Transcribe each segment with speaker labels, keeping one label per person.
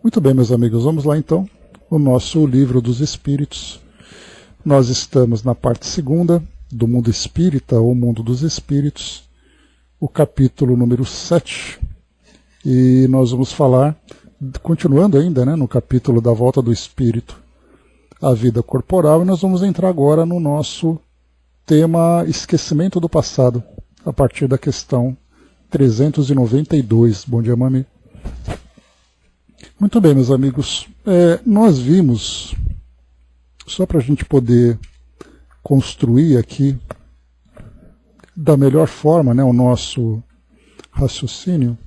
Speaker 1: Muito bem, meus amigos, vamos lá então, o nosso Livro dos Espíritos. Nós estamos na parte segunda do Mundo Espírita, ou Mundo dos Espíritos, o capítulo número 7, e nós vamos falar, continuando ainda, no capítulo da volta do Espírito à vida corporal, e nós vamos entrar agora no nosso tema esquecimento do passado, a partir da questão 392. Bom dia, Mami. Muito bem, meus amigos, nós vimos, só para a gente poder construir aqui da melhor forma o nosso raciocínio,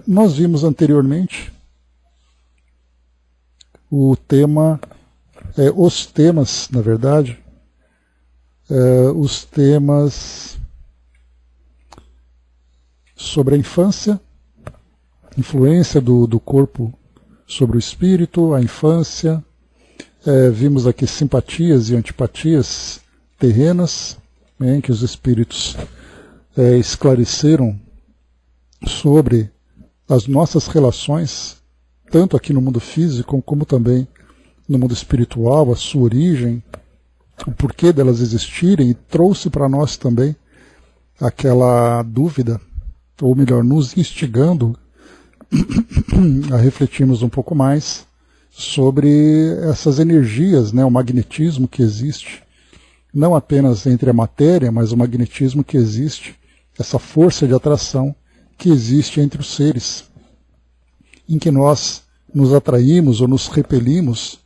Speaker 1: nós vimos anteriormente o tema, os temas, na verdade, os temas sobre a infância, influência do corpo sobre o espírito, a infância, vimos aqui simpatias e antipatias terrenas, que os espíritos esclareceram sobre as nossas relações, tanto aqui no mundo físico como também no mundo espiritual, a sua origem, o porquê delas existirem, e trouxe para nós também aquela dúvida, ou melhor, nos instigando a refletirmos um pouco mais sobre essas energias, o magnetismo que existe, não apenas entre a matéria, mas o magnetismo que existe, essa força de atração que existe entre os seres, em que nós nos atraímos ou nos repelimos,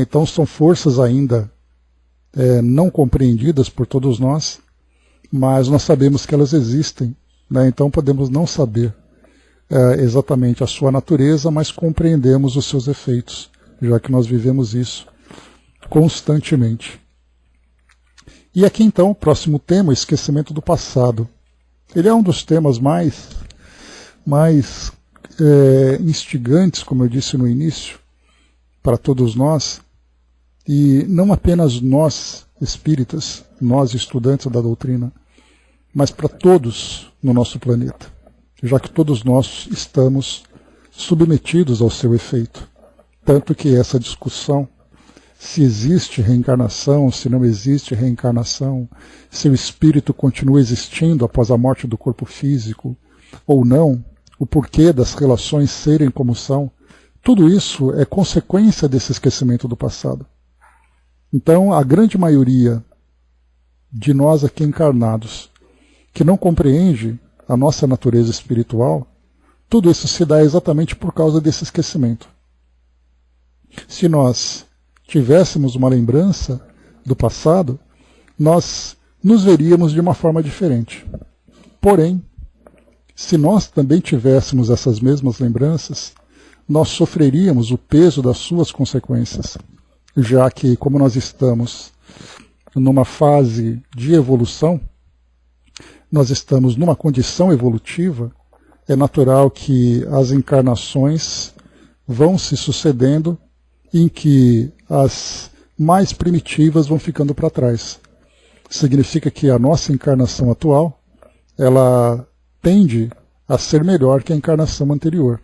Speaker 1: então são forças ainda não compreendidas por todos nós, mas nós sabemos que elas existem. Então podemos não saber exatamente a sua natureza, mas compreendemos os seus efeitos, já que nós vivemos isso constantemente. E aqui então o próximo tema, o esquecimento do passado. Ele é um dos temas mais instigantes, como eu disse no início, para todos nós, e não apenas nós espíritas, nós estudantes da doutrina, mas para todos no nosso planeta, já que todos nós estamos submetidos ao seu efeito. Tanto que essa discussão, se existe reencarnação, se não existe reencarnação, se o espírito continua existindo após a morte do corpo físico ou não, o porquê das relações serem como são, tudo isso é consequência desse esquecimento do passado. Então, a grande maioria de nós aqui encarnados, que não compreende a nossa natureza espiritual, tudo isso se dá exatamente por causa desse esquecimento. Se nós tivéssemos uma lembrança do passado, nós nos veríamos de uma forma diferente. Porém, se nós também tivéssemos essas mesmas lembranças, nós sofreríamos o peso das suas consequências, já que, como nós estamos numa fase de evolução, nós estamos numa condição evolutiva, é natural que as encarnações vão se sucedendo, em que as mais primitivas vão ficando para trás. Significa que a nossa encarnação atual, ela tende a ser melhor que a encarnação anterior.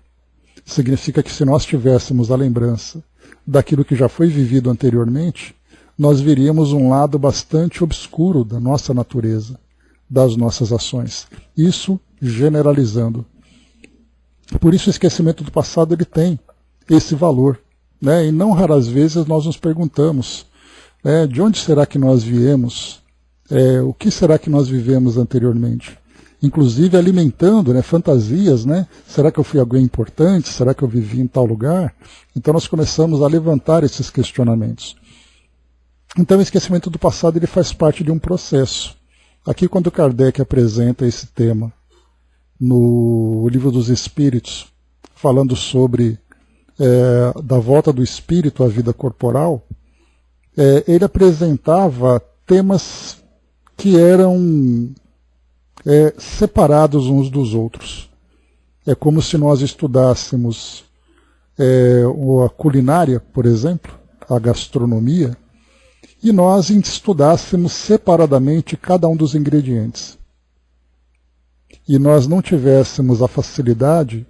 Speaker 1: Significa que se nós tivéssemos a lembrança daquilo que já foi vivido anteriormente, nós veríamos um lado bastante obscuro da nossa natureza, das nossas ações. Isso generalizando. Por isso o esquecimento do passado ele tem esse valor. E não raras vezes nós nos perguntamos, de onde será que nós viemos? O que será que nós vivemos anteriormente? Inclusive alimentando fantasias, será que eu fui alguém importante? Será que eu vivi em tal lugar? Então nós começamos a levantar esses questionamentos. Então o esquecimento do passado ele faz parte de um processo. Aqui quando Kardec apresenta esse tema no Livro dos Espíritos, falando sobre da volta do espírito à vida corporal, ele apresentava temas que eram separados uns dos outros. É como se nós estudássemos a culinária, por exemplo, a gastronomia, e nós estudássemos separadamente cada um dos ingredientes. e nós não tivéssemos a facilidade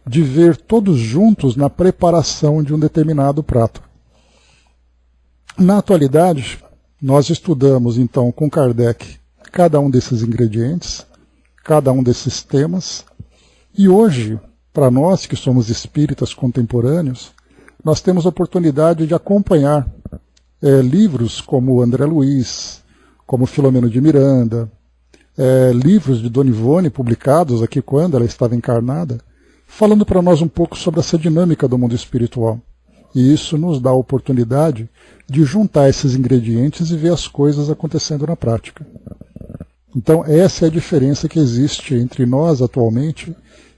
Speaker 1: de ver todos juntos na preparação de um determinado prato. Na atualidade, nós estudamos então com Kardec cada um desses ingredientes, cada um desses temas, e hoje, para nós que somos espíritas contemporâneos, nós temos a oportunidade de acompanhar livros como André Luiz, como Filomeno de Miranda, livros de Dona Ivone publicados aqui quando ela estava encarnada, falando para nós um pouco sobre essa dinâmica do mundo espiritual. E isso nos dá a oportunidade de juntar esses ingredientes e ver as coisas acontecendo na prática. Então essa é a diferença que existe entre nós atualmente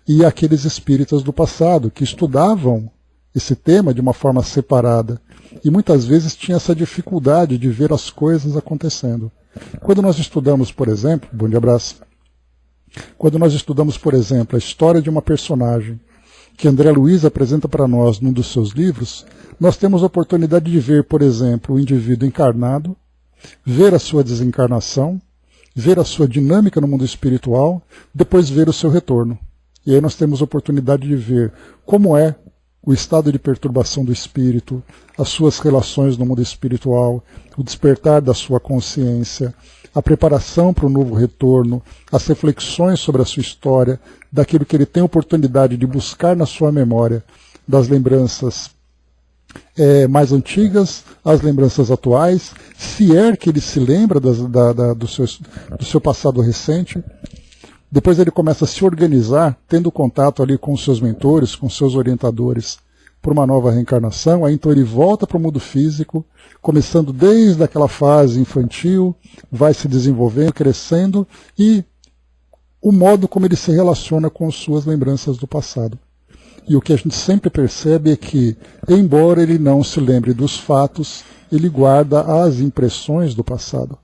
Speaker 1: e aqueles espíritas do passado, que estudavam esse tema de uma forma separada e muitas vezes tinha essa dificuldade de ver as coisas acontecendo. Quando nós estudamos, por exemplo, bom dia, abraço. Quando nós estudamos, por exemplo, a história de uma personagem que André Luiz apresenta para nós num dos seus livros, nós temos a oportunidade de ver, por exemplo, o indivíduo encarnado, ver a sua desencarnação, ver a sua dinâmica no mundo espiritual, depois ver o seu retorno. E aí nós temos a oportunidade de ver como é o estado de perturbação do espírito, as suas relações no mundo espiritual, o despertar da sua consciência, a preparação para o novo retorno, as reflexões sobre a sua história, daquilo que ele tem oportunidade de buscar na sua memória, das lembranças mais antigas, as lembranças atuais, se é que ele se lembra do seu passado recente. Depois ele começa a se organizar, tendo contato ali com os seus mentores, com os seus orientadores, por uma nova reencarnação. Aí então ele volta para o mundo físico, começando desde aquela fase infantil, vai se desenvolvendo, crescendo, e o modo como ele se relaciona com suas lembranças do passado. E o que a gente sempre percebe é que, embora ele não se lembre dos fatos, ele guarda as impressões do passado.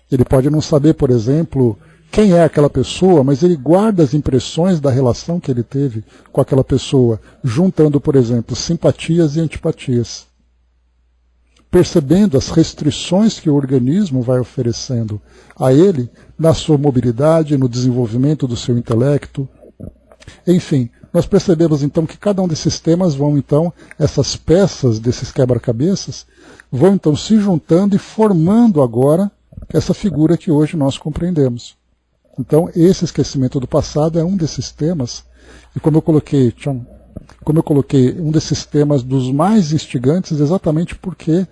Speaker 1: Ele pode não saber, por exemplo, quem é aquela pessoa, mas ele guarda as impressões da relação que ele teve com aquela pessoa, juntando, por exemplo, simpatias e antipatias. Percebendo as restrições que o organismo vai oferecendo a ele na sua mobilidade, no desenvolvimento do seu intelecto. Enfim, nós percebemos então que cada um desses temas vão então, essas peças desses quebra-cabeças, vão então se juntando e formando agora essa figura que hoje nós compreendemos. Então, esse esquecimento do passado é um desses temas, e como eu coloquei, um desses temas dos mais instigantes, exatamente porque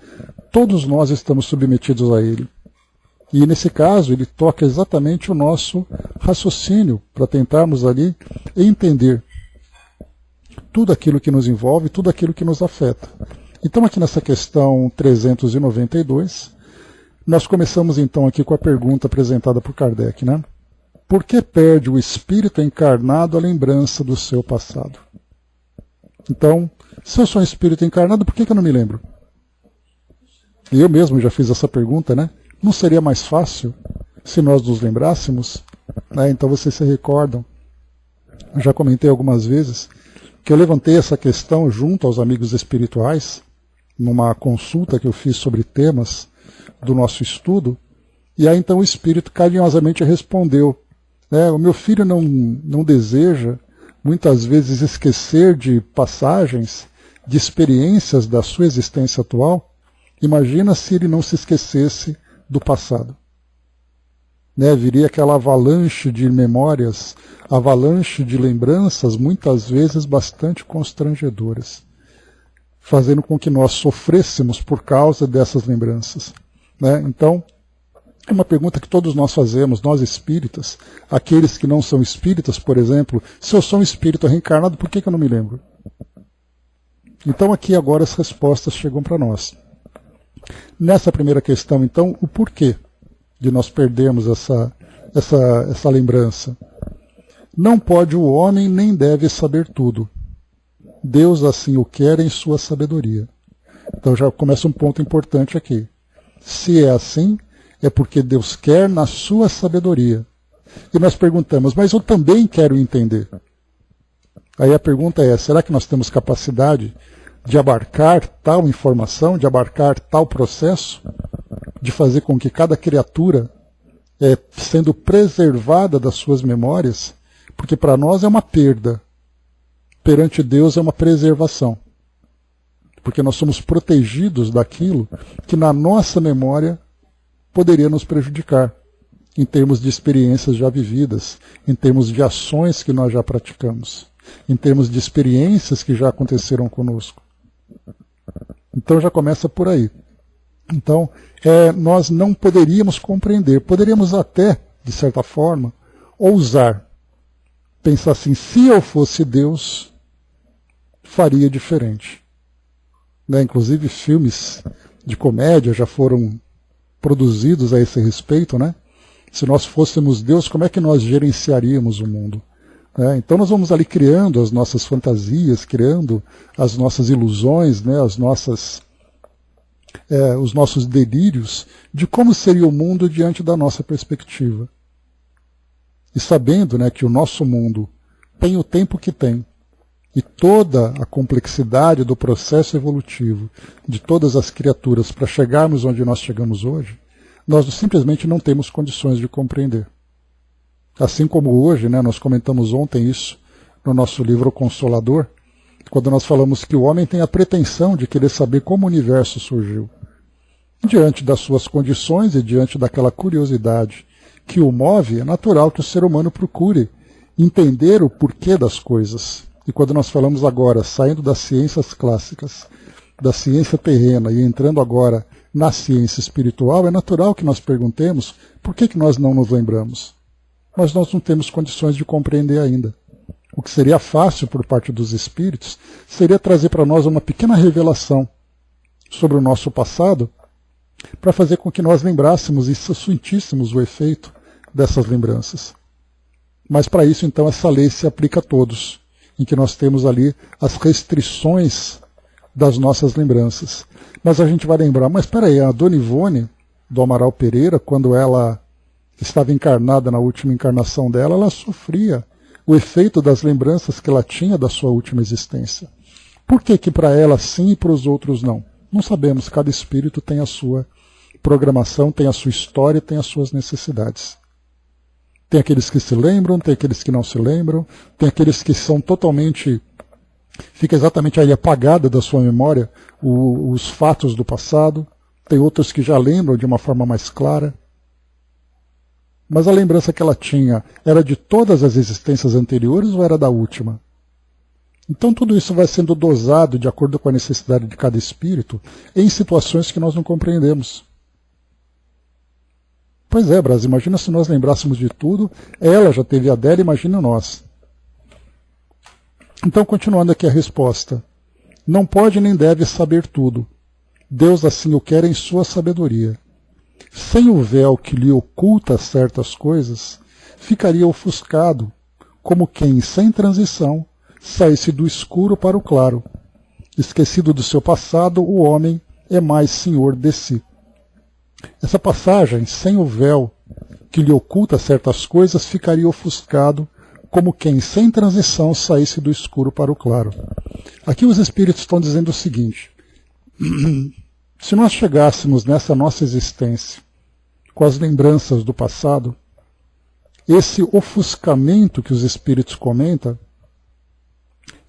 Speaker 1: todos nós estamos submetidos a ele. E nesse caso, ele toca exatamente o nosso raciocínio, para tentarmos ali entender tudo aquilo que nos envolve, tudo aquilo que nos afeta. Então, aqui nessa questão 392, nós começamos então aqui com a pergunta apresentada por Kardec, né? Por que perde o espírito encarnado a lembrança do seu passado? Então, se eu sou um espírito encarnado, por que eu não me lembro? E eu mesmo já fiz essa pergunta, né? Não seria mais fácil se nós nos lembrássemos? Né? Então vocês se recordam, eu já comentei algumas vezes, que eu levantei essa questão junto aos amigos espirituais, numa consulta que eu fiz sobre temas do nosso estudo, e aí então o espírito carinhosamente respondeu, o meu filho não deseja muitas vezes esquecer de passagens, de experiências da sua existência atual. Imagina se ele não se esquecesse do passado. Viria aquela avalanche de memórias, avalanche de lembranças, muitas vezes bastante constrangedoras, fazendo com que nós sofrêssemos por causa dessas lembranças. Então, é uma pergunta que todos nós fazemos, nós espíritas, aqueles que não são espíritas, por exemplo, se eu sou um espírito reencarnado, por que eu não me lembro? Então aqui agora as respostas chegam para nós. Nessa primeira questão, então, o porquê de nós perdermos essa lembrança? Não pode o homem nem deve saber tudo. Deus assim o quer em sua sabedoria. Então já começa um ponto importante aqui. Se é assim, é porque Deus quer na sua sabedoria. E nós perguntamos, mas eu também quero entender. Aí a pergunta é, será que nós temos capacidade de abarcar tal informação, de abarcar tal processo, de fazer com que cada criatura sendo preservada das suas memórias, porque para nós é uma perda, perante Deus é uma preservação, porque nós somos protegidos daquilo que na nossa memória poderia nos prejudicar, em termos de experiências já vividas, em termos de ações que nós já praticamos, em termos de experiências que já aconteceram conosco. Então já começa por aí. Então, nós não poderíamos compreender, poderíamos até, de certa forma, ousar, pensar assim, se eu fosse Deus, faria diferente. Né? Inclusive filmes de comédia já foram produzidos a esse respeito, né? Se nós fôssemos Deus, como é que nós gerenciaríamos o mundo? Então nós vamos ali criando as nossas fantasias, criando as nossas ilusões, né? Os nossos delírios de como seria o mundo diante da nossa perspectiva. E sabendo, né, que o nosso mundo tem o tempo que tem, e toda a complexidade do processo evolutivo de todas as criaturas para chegarmos onde nós chegamos hoje, nós simplesmente não temos condições de compreender. Assim como hoje, né, nós comentamos ontem isso no nosso livro O Consolador, quando nós falamos que o homem tem a pretensão de querer saber como o universo surgiu. Diante das suas condições e diante daquela curiosidade que o move, é natural que o ser humano procure entender o porquê das coisas. E quando nós falamos agora, saindo das ciências clássicas, da ciência terrena e entrando agora na ciência espiritual, é natural que nós perguntemos por que nós não nos lembramos. Mas nós não temos condições de compreender ainda. O que seria fácil por parte dos espíritos seria trazer para nós uma pequena revelação sobre o nosso passado, para fazer com que nós lembrássemos e sentíssemos o efeito dessas lembranças. Mas para isso, então, essa lei se aplica a todos, em que nós temos ali as restrições das nossas lembranças. Mas a gente vai lembrar, mas espera aí, a Dona Ivone, do Amaral Pereira, quando ela estava encarnada na última encarnação dela, ela sofria o efeito das lembranças que ela tinha da sua última existência. Por que para ela sim e para os outros não? Não sabemos, cada espírito tem a sua programação, tem a sua história, tem as suas necessidades. Tem aqueles que se lembram, tem aqueles que não se lembram, tem aqueles que são totalmente, fica exatamente aí apagada da sua memória os fatos do passado, tem outros que já lembram de uma forma mais clara. Mas a lembrança que ela tinha era de todas as existências anteriores ou era da última? Então tudo isso vai sendo dosado de acordo com a necessidade de cada espírito em situações que nós não compreendemos. Pois é, Brasil, imagina se nós lembrássemos de tudo, ela já teve a dela, imagina nós. Então, continuando aqui a resposta. Não pode nem deve saber tudo. Deus assim o quer em sua sabedoria. Sem o véu que lhe oculta certas coisas, ficaria ofuscado, como quem, sem transição, saísse do escuro para o claro. Esquecido do seu passado, o homem é mais senhor de si. Essa passagem, sem o véu que lhe oculta certas coisas, ficaria ofuscado, como quem, sem transição, saísse do escuro para o claro. Aqui os espíritos estão dizendo o seguinte: se nós chegássemos nessa nossa existência com as lembranças do passado, esse ofuscamento que os espíritos comentam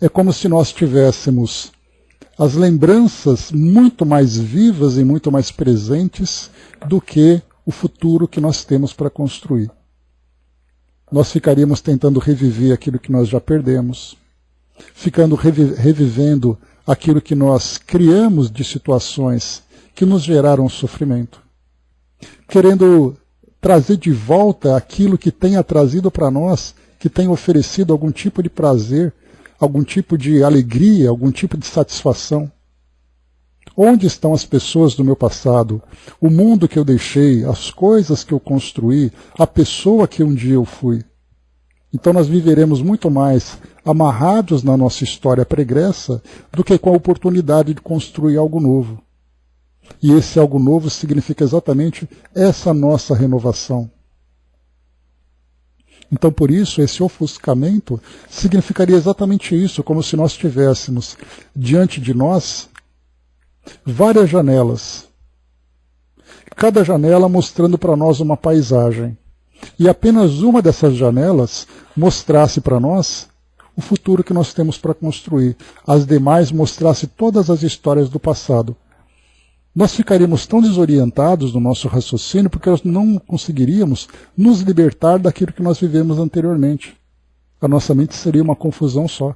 Speaker 1: é como se nós tivéssemos as lembranças muito mais vivas e muito mais presentes do que o futuro que nós temos para construir. Nós ficaríamos tentando reviver aquilo que nós já perdemos, revivendo aquilo que nós criamos de situações que nos geraram sofrimento, querendo trazer de volta aquilo que tenha trazido para nós, que tenha oferecido algum tipo de prazer, algum tipo de alegria, algum tipo de satisfação. Onde estão as pessoas do meu passado? O mundo que eu deixei, as coisas que eu construí, a pessoa que um dia eu fui. Então nós viveremos muito mais amarrados na nossa história pregressa do que com a oportunidade de construir algo novo. E esse algo novo significa exatamente essa nossa renovação. Então, por isso, esse ofuscamento significaria exatamente isso, como se nós tivéssemos diante de nós várias janelas cada janela mostrando para nós uma paisagem. E apenas uma dessas janelas mostrasse para nós o futuro que nós temos para construir. As demais mostrasse todas as histórias do passado. Nós ficaríamos tão desorientados no nosso raciocínio porque nós não conseguiríamos nos libertar daquilo que nós vivemos anteriormente. A nossa mente seria uma confusão só.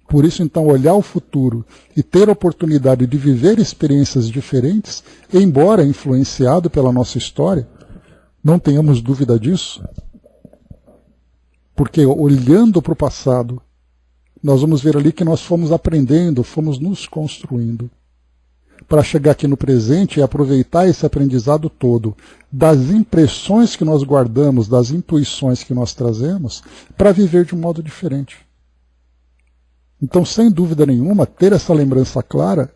Speaker 1: Por isso, então, olhar o futuro e ter a oportunidade de viver experiências diferentes, embora influenciado pela nossa história, não tenhamos dúvida disso, porque olhando para o passado, nós vamos ver ali que nós fomos aprendendo, fomos nos construindo, para chegar aqui no presente e aproveitar esse aprendizado todo, das impressões que nós guardamos, das intuições que nós trazemos, para viver de um modo diferente. Então, sem dúvida nenhuma, ter essa lembrança clara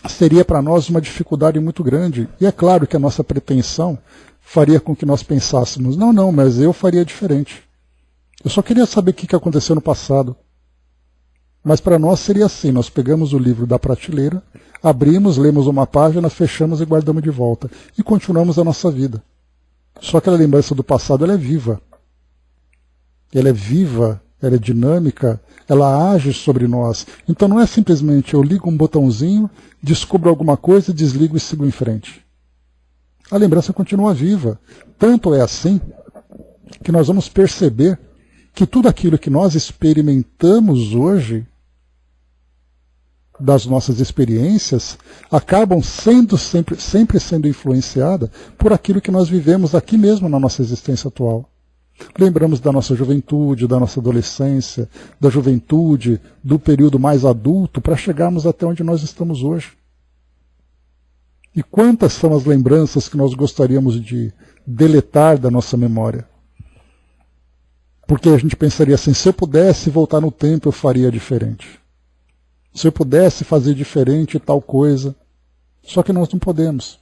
Speaker 1: seria para nós uma dificuldade muito grande. E é claro que a nossa pretensão faria com que nós pensássemos, não, mas eu faria diferente. Eu só queria saber o que aconteceu no passado. Mas para nós seria assim, nós pegamos o livro da prateleira, abrimos, lemos uma página, fechamos e guardamos de volta. E continuamos a nossa vida. Só que a lembrança do passado ela é viva. Ela é viva, ela é dinâmica, ela age sobre nós. Então não é simplesmente eu ligo um botãozinho, descubro alguma coisa, desligo e sigo em frente. A lembrança continua viva. Tanto é assim que nós vamos perceber que tudo aquilo que nós experimentamos hoje, das nossas experiências, acabam sendo sempre sendo influenciada por aquilo que nós vivemos aqui mesmo na nossa existência atual. Lembramos da nossa juventude, da nossa adolescência, da juventude, do período mais adulto, para chegarmos até onde nós estamos hoje. E quantas são as lembranças que nós gostaríamos de deletar da nossa memória? Porque a gente pensaria assim, se eu pudesse voltar no tempo, eu faria diferente. Se eu pudesse fazer diferente tal coisa. Só que nós não podemos.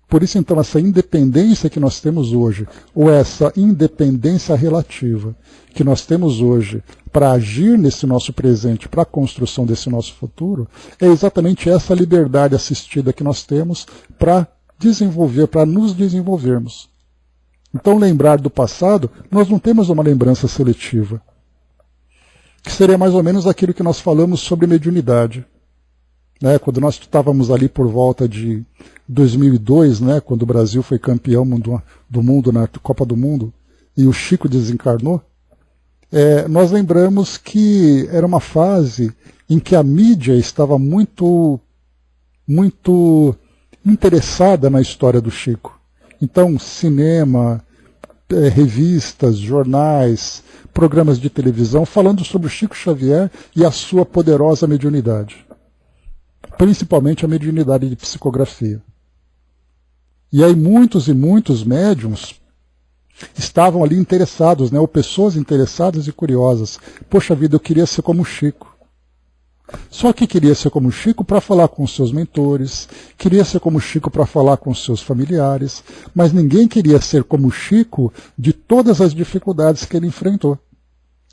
Speaker 1: Por isso, então, essa independência que nós temos hoje, ou essa independência relativa que nós temos hoje para agir nesse nosso presente, para a construção desse nosso futuro, é exatamente essa liberdade assistida que nós temos para desenvolver, para nos desenvolvermos. Então, lembrar do passado, nós não temos uma lembrança seletiva, que seria mais ou menos aquilo que nós falamos sobre mediunidade. Quando nós estávamos ali por volta de 2002, quando o Brasil foi campeão do mundo na Copa do Mundo, e o Chico desencarnou, nós lembramos que era uma fase em que a mídia estava muito interessada na história do Chico. Então, cinema, revistas, jornais, programas de televisão, falando sobre o Chico Xavier e a sua poderosa mediunidade. Principalmente a mediunidade de psicografia. E aí muitos e muitos médiums estavam ali interessados, ou pessoas interessadas e curiosas. Poxa vida, eu queria ser como o Chico. Só que queria ser como o Chico para falar com os seus mentores, queria ser como o Chico para falar com os seus familiares, mas ninguém queria ser como o Chico de todas as dificuldades que ele enfrentou.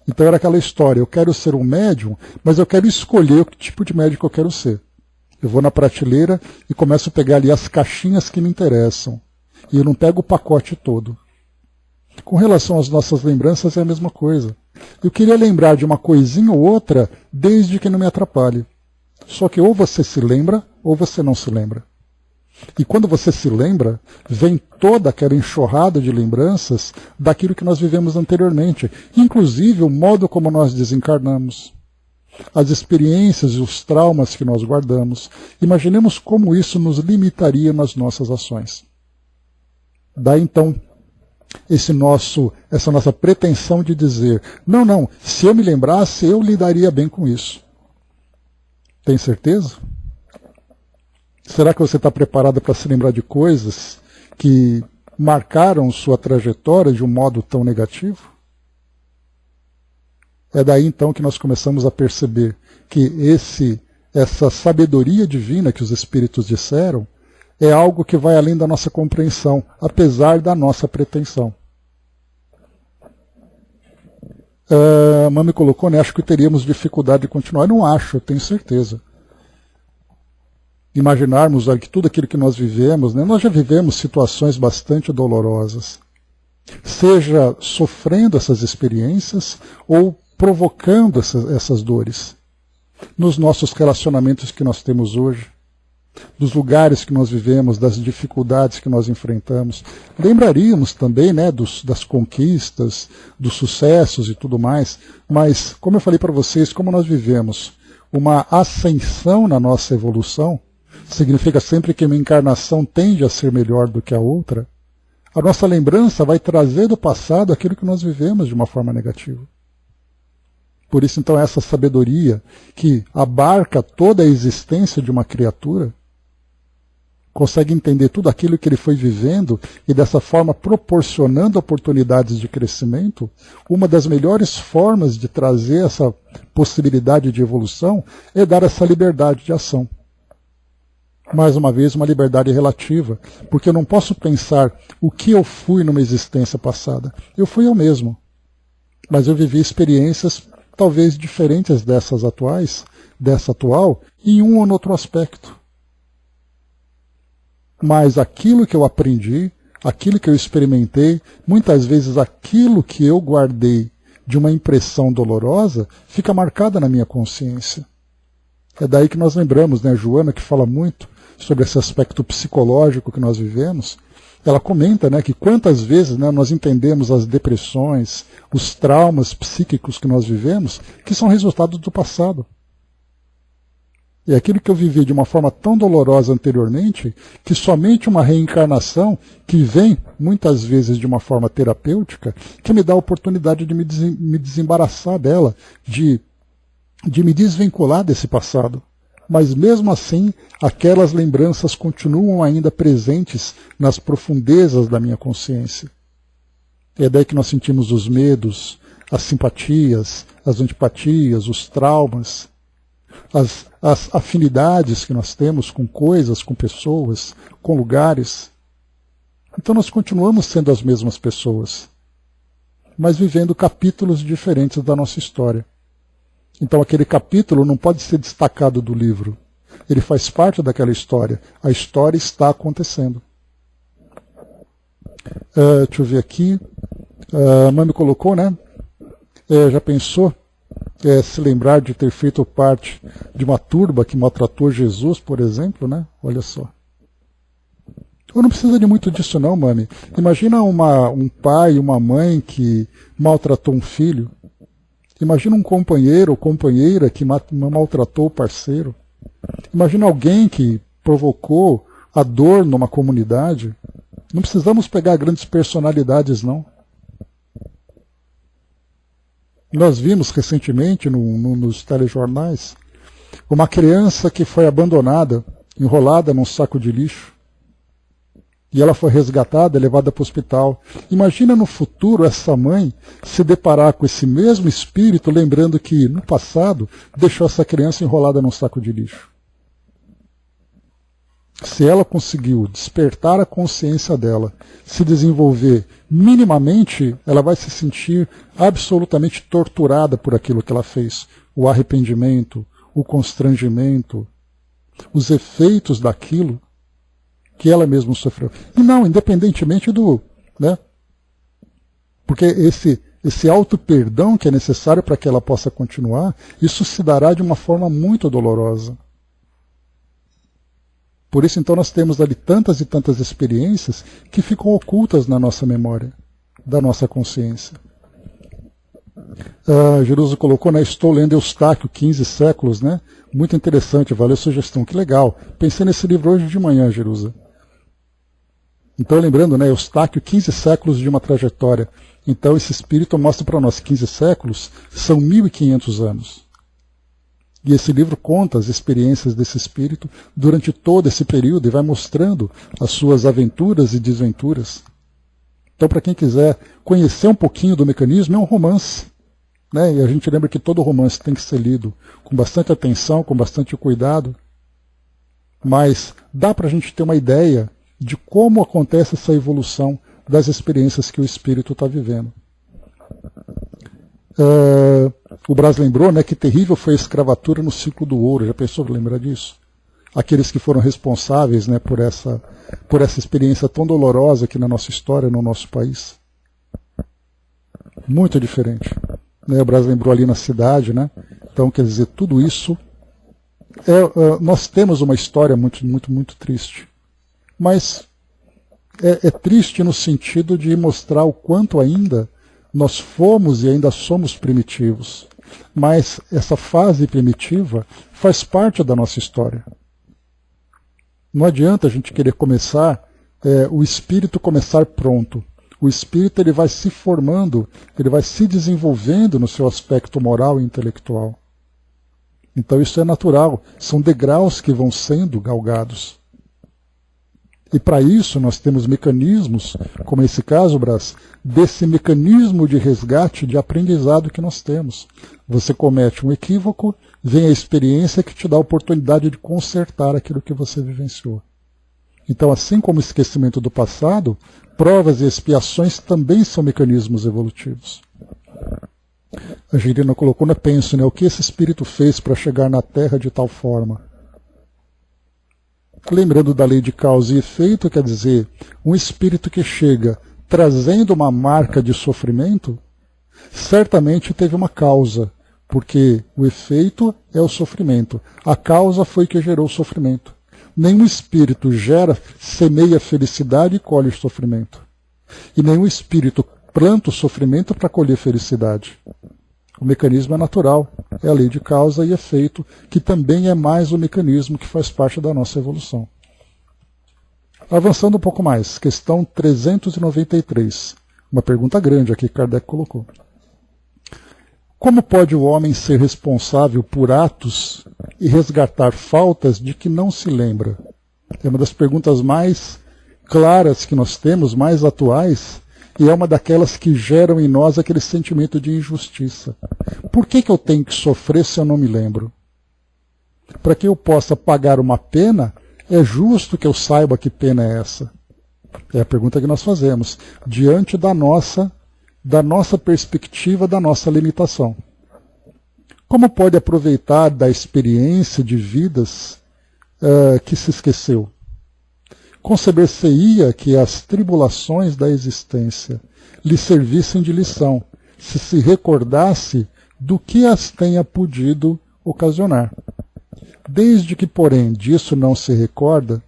Speaker 1: Então era aquela história, eu quero ser um médium, mas eu quero escolher o tipo de médico eu quero ser. Eu vou na prateleira e começo a pegar ali as caixinhas que me interessam. E eu não pego o pacote todo. Com relação às nossas lembranças é a mesma coisa. Eu queria lembrar de uma coisinha ou outra, desde que não me atrapalhe. Só que ou você se lembra, ou você não se lembra. E quando você se lembra, vem toda aquela enxurrada de lembranças daquilo que nós vivemos anteriormente. Inclusive o modo como nós desencarnamos. As experiências e os traumas que nós guardamos. Imaginemos como isso nos limitaria nas nossas ações. Daí então, essa nossa pretensão de dizer, não, se eu me lembrasse, eu lidaria bem com isso. Tem certeza? Será que você está preparado para se lembrar de coisas que marcaram sua trajetória de um modo tão negativo? É daí então que nós começamos a perceber que essa sabedoria divina que os Espíritos disseram é algo que vai além da nossa compreensão, apesar da nossa pretensão. A Mami colocou, acho que teríamos dificuldade de continuar. Eu não acho, eu tenho certeza. imaginarmos que tudo aquilo que nós vivemos, né, nós já vivemos situações bastante dolorosas, seja sofrendo essas experiências ou provocando essas dores nos nossos relacionamentos que nós temos hoje, dos lugares que nós vivemos, das dificuldades que nós enfrentamos. Lembraríamos também, né, das conquistas, dos sucessos e tudo mais, mas, como eu falei para vocês, como nós vivemos uma ascensão na nossa evolução, significa sempre que uma encarnação tende a ser melhor do que a outra, a nossa lembrança vai trazer do passado aquilo que nós vivemos de uma forma negativa. Por isso, então, essa sabedoria que abarca toda a existência de uma criatura, consegue entender tudo aquilo que ele foi vivendo e dessa forma proporcionando oportunidades de crescimento, uma das melhores formas de trazer essa possibilidade de evolução é dar essa liberdade de ação. Mais uma vez, uma liberdade relativa, porque eu não posso pensar o que eu fui numa existência passada. Eu fui eu mesmo, mas eu vivi experiências talvez diferentes dessas atuais, dessa atual, em um ou no outro aspecto. Mas aquilo que eu aprendi, aquilo que eu experimentei, muitas vezes aquilo que eu guardei de uma impressão dolorosa, fica marcada na minha consciência. É daí que nós lembramos, né, Joana, que fala muito sobre esse aspecto psicológico que nós vivemos, ela comenta, né, que quantas vezes, né, nós entendemos as depressões, os traumas psíquicos que nós vivemos, que são resultados do passado. E aquilo que eu vivi de uma forma tão dolorosa anteriormente, que somente uma reencarnação, que vem muitas vezes de uma forma terapêutica, que me dá a oportunidade de me desembaraçar dela, de me desvincular desse passado. Mas mesmo assim, aquelas lembranças continuam ainda presentes nas profundezas da minha consciência. É daí que nós sentimos os medos, as simpatias, as antipatias, os traumas, as afinidades que nós temos com coisas, com pessoas, com lugares. Então nós continuamos sendo as mesmas pessoas, mas vivendo capítulos diferentes da nossa história. Então aquele capítulo não pode ser destacado do livro. Ele faz parte daquela história. A história está acontecendo. Deixa eu ver aqui. A mãe me colocou, né? Já pensou se lembrar de ter feito parte de uma turba que maltratou Jesus, por exemplo, né? Olha só. Eu não precisa de muito disso não, mami. Imagina um pai e uma mãe que maltratou um filho. Imagina um companheiro ou companheira que maltratou o parceiro. Imagina alguém que provocou a dor numa comunidade. Não precisamos pegar grandes personalidades, não. Nós vimos recentemente nos telejornais uma criança que foi abandonada, enrolada num saco de lixo. E ela foi resgatada, levada para o hospital. Imagina no futuro essa mãe se deparar com esse mesmo espírito, lembrando que no passado deixou essa criança enrolada num saco de lixo. Se ela conseguiu despertar a consciência dela, se desenvolver minimamente, ela vai se sentir absolutamente torturada por aquilo que ela fez. O arrependimento, o constrangimento, os efeitos daquilo que ela mesma sofreu. E não, independentemente do... né? Porque esse auto-perdão que é necessário para que ela possa continuar, isso se dará de uma forma muito dolorosa. Por isso, então, nós temos ali tantas e tantas experiências que ficam ocultas na nossa memória, da nossa consciência. Jerusa colocou, né? Estou lendo Eustáquio, 15 séculos, né? Muito interessante, valeu a sugestão, que legal. Pensei nesse livro hoje de manhã, Jerusa. Então, lembrando, né, Eustáquio, 15 séculos de uma trajetória. Então, esse espírito mostra para nós 15 séculos são 1.500 anos. E esse livro conta as experiências desse espírito durante todo esse período e vai mostrando as suas aventuras e desventuras. Então, para quem quiser conhecer um pouquinho do mecanismo, é um romance. Né? E a gente lembra que todo romance tem que ser lido com bastante atenção, com bastante cuidado. Mas dá para a gente ter uma ideia de como acontece essa evolução das experiências que o espírito está vivendo. O Brás lembrou, né, que terrível foi a escravatura no ciclo do ouro. Já pensou em lembrar disso? aqueles que foram responsáveis, né, por essa experiência tão dolorosa aqui na nossa história, no nosso país. Muito diferente. Né, o Brasil lembrou ali na cidade, né? Então, quer dizer, tudo isso, nós temos uma história muito, muito, muito triste. Mas é triste no sentido de mostrar o quanto ainda nós fomos e ainda somos primitivos. Mas essa fase primitiva faz parte da nossa história. Não adianta a gente querer começar, o espírito começar pronto. O espírito ele vai se formando, ele vai se desenvolvendo no seu aspecto moral e intelectual. Então isso é natural, são degraus que vão sendo galgados. E para isso nós temos mecanismos, como esse caso, Brás, desse mecanismo de resgate, de aprendizado que nós temos. Você comete um equívoco, vem a experiência que te dá a oportunidade de consertar aquilo que você vivenciou. Então, assim como o esquecimento do passado, provas e expiações também são mecanismos evolutivos. A Girina colocou na penso, né, o que esse espírito fez para chegar na Terra de tal forma. Lembrando da lei de causa e efeito, quer dizer, um espírito que chega trazendo uma marca de sofrimento, certamente teve uma causa, porque o efeito é o sofrimento. A causa foi que gerou o sofrimento. Nenhum espírito semeia felicidade e colhe sofrimento. E nenhum espírito planta o sofrimento para colher felicidade. O mecanismo é natural, é a lei de causa e efeito, que também é mais um mecanismo que faz parte da nossa evolução. Avançando um pouco mais, questão 393. Uma pergunta grande aqui que Kardec colocou. Como pode o homem ser responsável por atos e resgatar faltas de que não se lembra? É uma das perguntas mais claras que nós temos, mais atuais, e é uma daquelas que geram em nós aquele sentimento de injustiça. Por que eu tenho que sofrer se eu não me lembro? Para que eu possa pagar uma pena, é justo que eu saiba que pena é essa. É a pergunta que nós fazemos, diante da nossa perspectiva, da nossa limitação. Como pode aproveitar da experiência de vidas que se esqueceu? Conceber-se-ia que as tribulações da existência lhe servissem de lição, se recordasse do que as tenha podido ocasionar. Desde que, porém, disso não se recorda,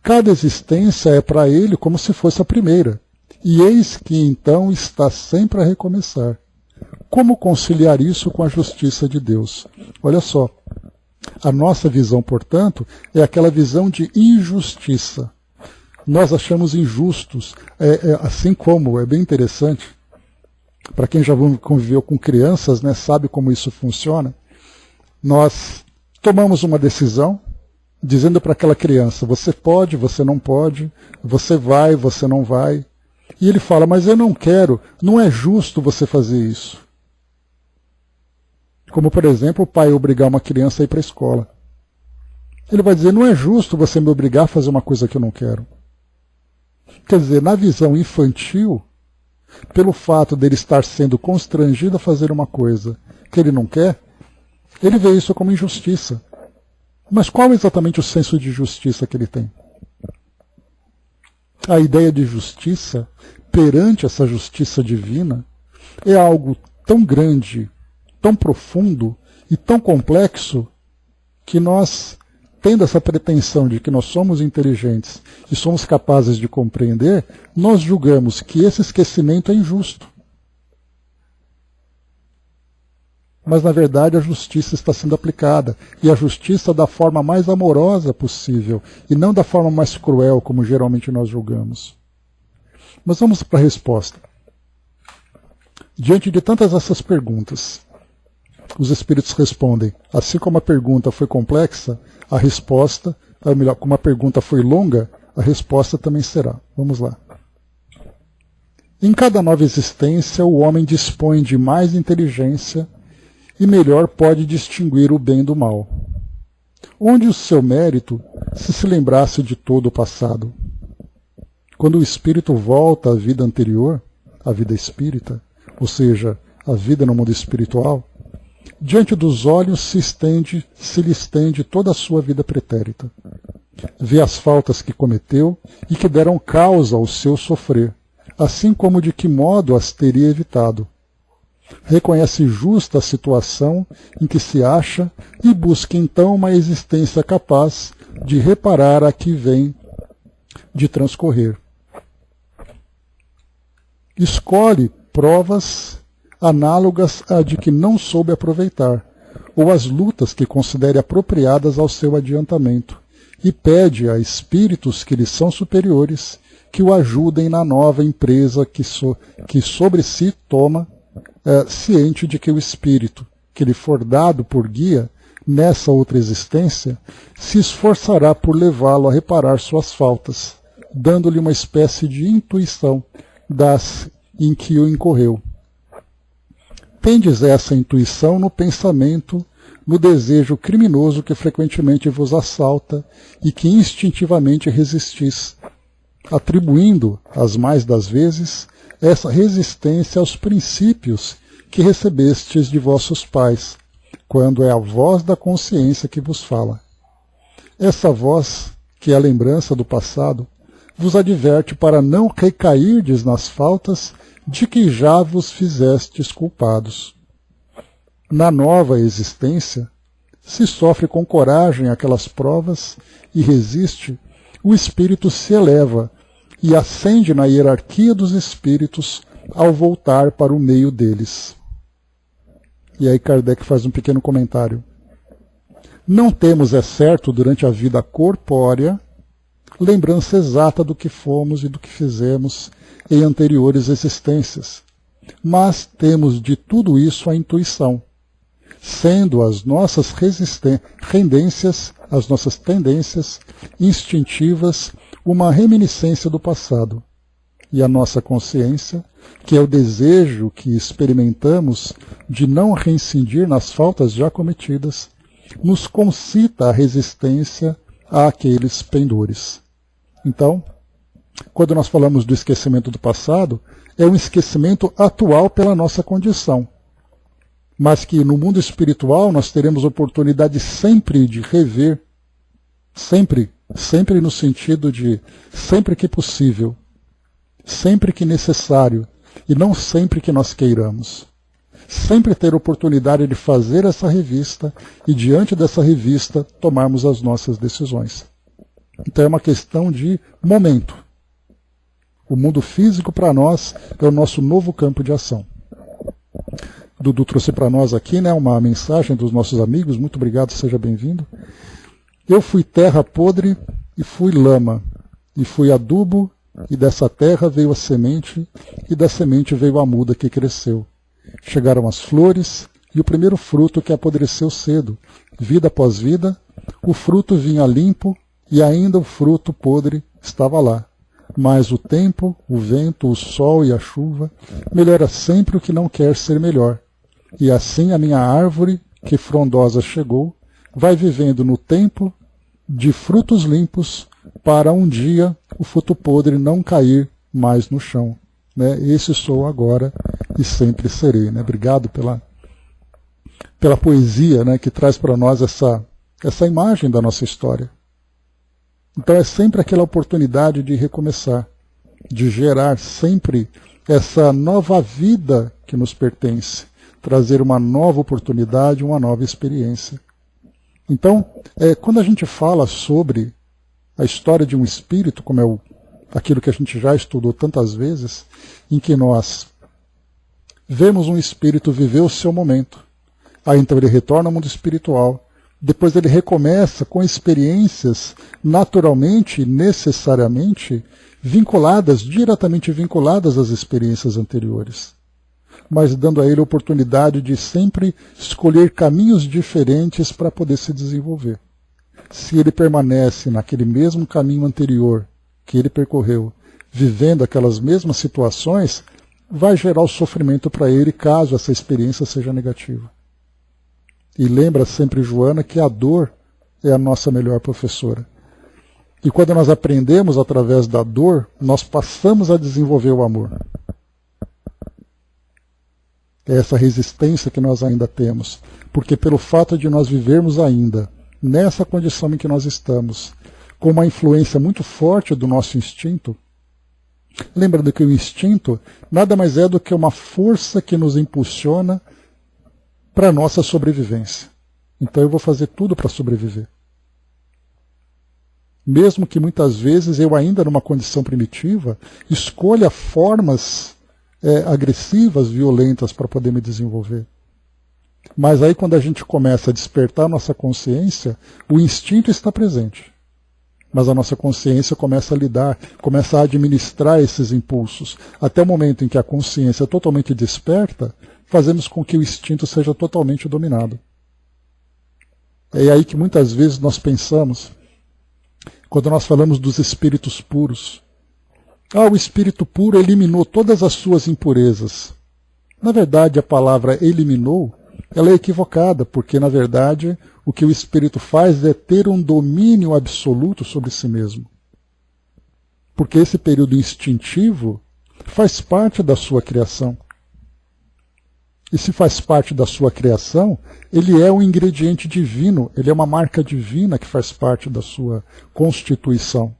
Speaker 1: cada existência é para ele como se fosse a primeira, e eis que então está sempre a recomeçar. Como conciliar isso com a justiça de Deus? Olha só, a nossa visão, portanto, é aquela visão de injustiça. Nós achamos injustos, assim como, é bem interessante, para quem já conviveu com crianças, né, sabe como isso funciona. Nós tomamos uma decisão, dizendo para aquela criança, você pode, você não pode, você vai, você não vai. E ele fala, mas eu não quero, não é justo você fazer isso. Como, por exemplo, o pai obrigar uma criança a ir para a escola. Ele vai dizer, não é justo você me obrigar a fazer uma coisa que eu não quero. Quer dizer, na visão infantil, pelo fato dele estar sendo constrangido a fazer uma coisa que ele não quer, ele vê isso como injustiça. Mas qual é exatamente o senso de justiça que ele tem? A ideia de justiça, perante essa justiça divina, é algo tão grande, tão profundo e tão complexo que nós, tendo essa pretensão de que nós somos inteligentes e somos capazes de compreender, nós julgamos que esse esquecimento é injusto. Mas, na verdade, a justiça está sendo aplicada, e a justiça da forma mais amorosa possível, e não da forma mais cruel, como geralmente nós julgamos. Mas vamos para a resposta. Diante de tantas essas perguntas, os espíritos respondem, assim como a pergunta foi complexa, a resposta, ou melhor, como a pergunta foi longa, a resposta também será. Vamos lá. Em cada nova existência, o homem dispõe de mais inteligência e melhor pode distinguir o bem do mal. Onde o seu mérito se lembrasse de todo o passado? Quando o espírito volta à vida anterior, à vida espírita, ou seja, à vida no mundo espiritual, diante dos olhos se lhe estende toda a sua vida pretérita. Vê as faltas que cometeu e que deram causa ao seu sofrer, assim como de que modo as teria evitado. Reconhece justa a situação em que se acha e busca então uma existência capaz de reparar a que vem de transcorrer. Escolhe provas análogas a de que não soube aproveitar, ou as lutas que considere apropriadas ao seu adiantamento, e pede a espíritos que lhe são superiores que o ajudem na nova empresa que sobre si toma, ciente de que o espírito que lhe for dado por guia nessa outra existência se esforçará por levá-lo a reparar suas faltas, dando-lhe uma espécie de intuição das em que o incorreu. Tendes essa intuição no pensamento, no desejo criminoso que frequentemente vos assalta e que instintivamente resistis, atribuindo, as mais das vezes, essa resistência aos princípios que recebestes de vossos pais, quando é a voz da consciência que vos fala. Essa voz, que é a lembrança do passado, vos adverte para não recairdes nas faltas de que já vos fizestes culpados. Na nova existência, se sofre com coragem aquelas provas e resiste, o espírito se eleva e ascende na hierarquia dos espíritos ao voltar para o meio deles. E aí Kardec faz um pequeno comentário. Não temos, é certo, durante a vida corpórea, lembrança exata do que fomos e do que fizemos em anteriores existências, mas temos de tudo isso a intuição, sendo as nossas as nossas tendências instintivas uma reminiscência do passado, e a nossa consciência, que é o desejo que experimentamos de não reincidir nas faltas já cometidas, nos concita a resistência àqueles pendores. Então, quando nós falamos do esquecimento do passado, é um esquecimento atual pela nossa condição, mas que no mundo espiritual nós teremos oportunidade sempre de rever, sempre no sentido de sempre que possível, sempre que necessário, e não sempre que nós queiramos. Sempre ter oportunidade de fazer essa revista e, diante dessa revista, tomarmos as nossas decisões. Então é uma questão de momento. O mundo físico para nós é o nosso novo campo de ação. Dudu trouxe para nós aqui, né, uma mensagem dos nossos amigos. Muito obrigado, seja bem-vindo. Eu fui terra podre e fui lama, e fui adubo, e dessa terra veio a semente, e da semente veio a muda que cresceu. Chegaram as flores e o primeiro fruto que apodreceu cedo. Vida após vida, o fruto vinha limpo e ainda o fruto podre estava lá. Mas o tempo, o vento, o sol e a chuva melhora sempre o que não quer ser melhor. E assim a minha árvore, que frondosa chegou, vai vivendo no tempo de frutos limpos para um dia o fruto podre não cair mais no chão. Né? Esse sou agora e sempre serei. Né? Obrigado pela poesia, né, que traz para nós essa imagem da nossa história. Então é sempre aquela oportunidade de recomeçar, de gerar sempre essa nova vida que nos pertence, trazer uma nova oportunidade, uma nova experiência. Então, quando a gente fala sobre a história de um espírito, como é aquilo que a gente já estudou tantas vezes, em que nós vemos um espírito viver o seu momento, aí então ele retorna ao mundo espiritual, depois ele recomeça com experiências naturalmente, necessariamente, diretamente vinculadas às experiências anteriores, mas dando a ele a oportunidade de sempre escolher caminhos diferentes para poder se desenvolver. Se ele permanece naquele mesmo caminho anterior que ele percorreu, vivendo aquelas mesmas situações, vai gerar o sofrimento para ele caso essa experiência seja negativa. E lembra sempre, Joana, que a dor é a nossa melhor professora. E quando nós aprendemos através da dor, nós passamos a desenvolver o amor. É essa resistência que nós ainda temos. Porque pelo fato de nós vivermos ainda nessa condição em que nós estamos, com uma influência muito forte do nosso instinto, lembrando que o instinto nada mais é do que uma força que nos impulsiona para a nossa sobrevivência. Então eu vou fazer tudo para sobreviver. Mesmo que muitas vezes eu ainda numa condição primitiva, escolha formas agressivas, violentas para poder me desenvolver. Mas aí quando a gente começa a despertar a nossa consciência, o instinto está presente. Mas a nossa consciência começa a lidar, começa a administrar esses impulsos. Até o momento em que a consciência é totalmente desperta, fazemos com que o instinto seja totalmente dominado. É aí que muitas vezes nós pensamos, quando nós falamos dos espíritos puros, o espírito puro eliminou todas as suas impurezas. Na verdade, a palavra eliminou, ela é equivocada, porque na verdade o que o espírito faz é ter um domínio absoluto sobre si mesmo. Porque esse período instintivo faz parte da sua criação. E se faz parte da sua criação, ele é um ingrediente divino, ele é uma marca divina que faz parte da sua constituição.